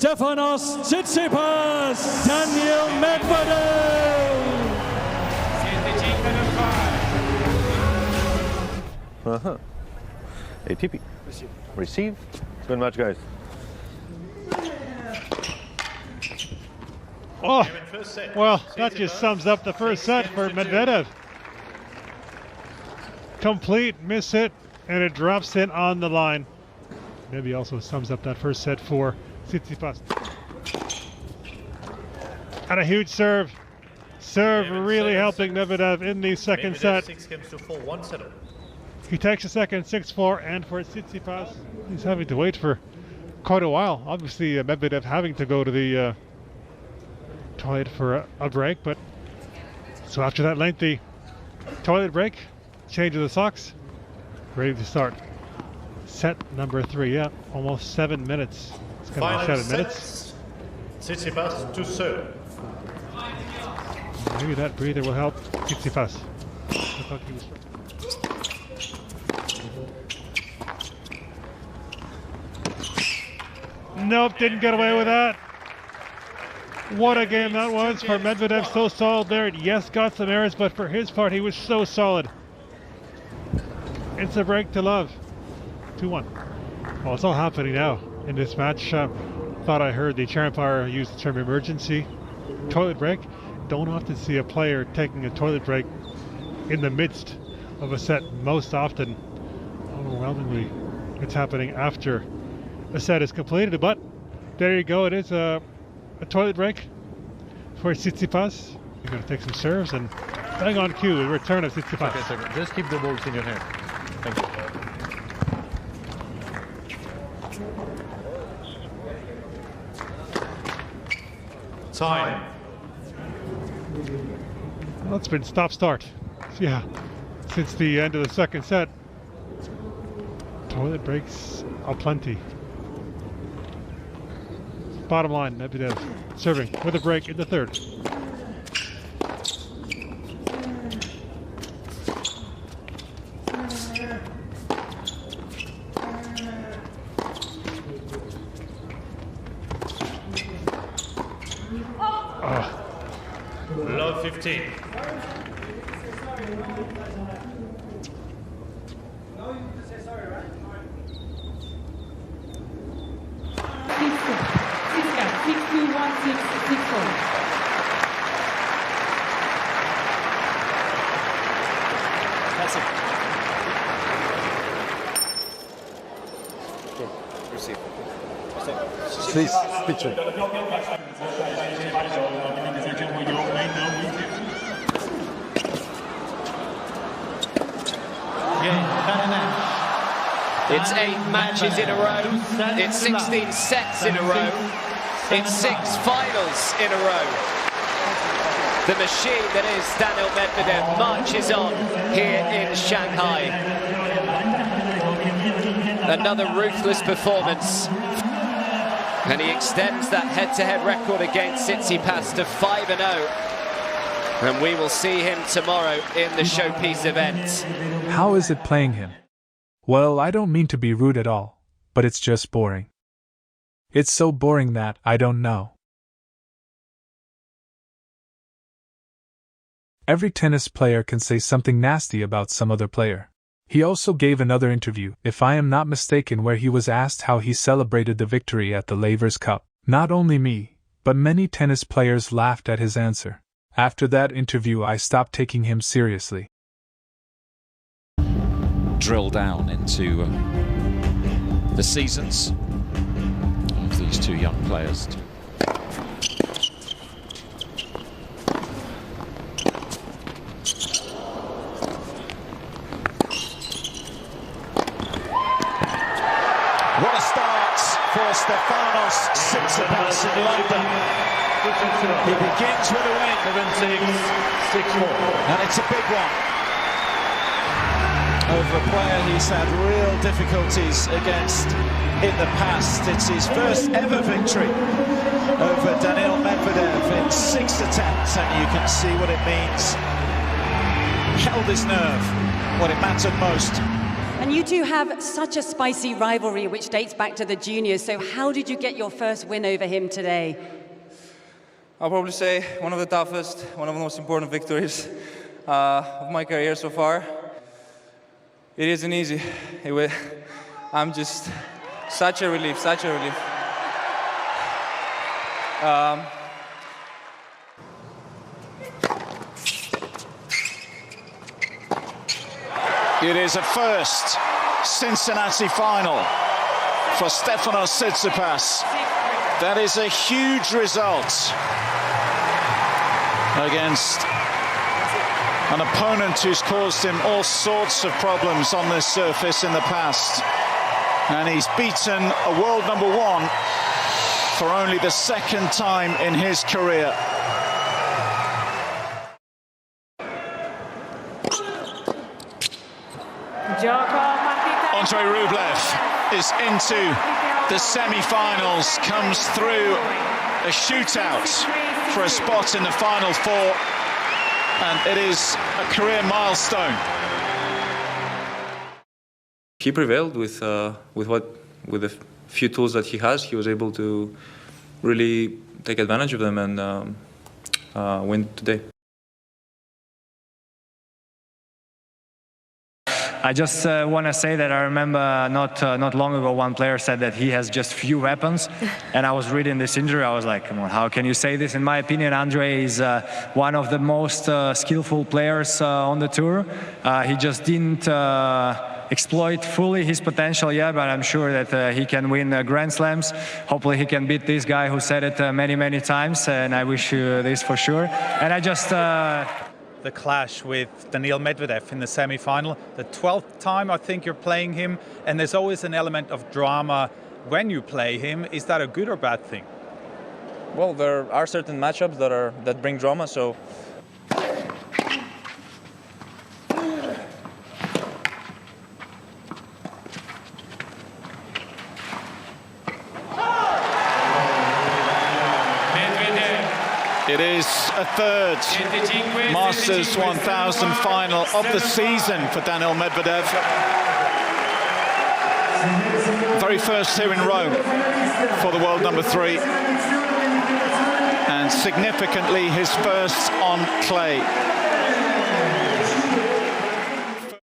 Stefanos Tsitsipas, Daniel Medvedev. ATP. Receive. Good match, guys. Oh, well, that just sums up the first set for Medvedev. Complete miss hit, and it drops in on the line. Maybe also sums up that first set for Tsitsipas. And a huge serve. Serve really helping Medvedev in the second set. He takes a second 6-4, and for Tsitsipas, he's having to wait for quite a while. Obviously, Medvedev having to go to the toilet for a break, but so after that lengthy toilet break, change of the socks, ready to start set number 3. Yeah, almost 7 minutes. It's going to be 7 minutes. Tsitsipas to serve. Maybe that breather will help Tsitsipas. Nope, didn't get away with that. What a game that was for Medvedev, so solid there. Yes, got some errors, but for his part, he was so solid. It's a break to love. 2-1. Well, it's all happening now in this match. Thought I heard the chair umpire use the term emergency toilet break. Don't often see a player taking a toilet break in the midst of a set. Most often, overwhelmingly, it's happening after a set is completed. But there you go. It is a toilet break for Tsitsipas. You're going to take some serves and bang on cue, the return of Tsitsipas. Okay, just keep the balls in your hand. Thank you. Time. Well, it's been stop-start. Yeah, since the end of the second set. Toilet breaks aplenty. Bottom line, Medvedev serving with a break in the third. Love 15. Please, picture. It's 8 matches in a row. It's 16 sets in a row. It's 6 finals in a row. The machine that is Daniel Medvedev marches on here in Shanghai. Another ruthless performance. And he extends that head-to-head record against Tsitsipas to 5-0. And we will see him tomorrow in the showpiece event. How is it playing him? Well, I don't mean to be rude at all, but it's just boring. It's so boring that I don't know. Every tennis player can say something nasty about some other player. He also gave another interview, if I am not mistaken, where he was asked how he celebrated the victory at the Lavers Cup. Not only me, but many tennis players laughed at his answer. After that interview, I stopped taking him seriously. Drill down into the seasons of these two young players. What a start for Stefanos Tsitsipas in London. He begins with a win. 7-6, 6-4. And it's a big one. Over a player he's had real difficulties against in the past. It's his first ever victory over Daniel Medvedev in 6 attempts, and you can see what it means. Held his nerve when it mattered most. And And you two have such a spicy rivalry which dates back to the juniors, so how did you get your first win over him today? I'll probably say one of the toughest, one of the most important victories of my career so far. It isn't easy. I'm just such a relief, such a relief. It is a first Cincinnati final for Stefanos Tsitsipas. That is a huge result against an opponent who's caused him all sorts of problems on this surface in the past. And he's beaten a world #1 for only the second time in his career. Andrei Rublev is into the semi-finals, comes through a shootout for a spot in the final four, and it is a career milestone. He prevailed with the few tools that he has. He was able to really take advantage of them and win today. I just want to say that I remember not long ago one player said that he has just few weapons, and I was reading this interview. I was like, come on, how can you say this? In my opinion, Andre is one of the most skillful players on the tour. He just didn't exploit fully his potential yet, but I'm sure that he can win Grand Slams. Hopefully he can beat this guy who said it many times, and I wish you this for sure. And I just the clash with Daniil Medvedev in the semi-final, the 12th time I think you're playing him, and there's always an element of drama when you play him. Is that a good or bad thing? Well, there are certain matchups that bring drama, so It is a third Masters 1000 final of the season for Daniil Medvedev. Very first here in Rome for the world #3. And significantly his first on clay.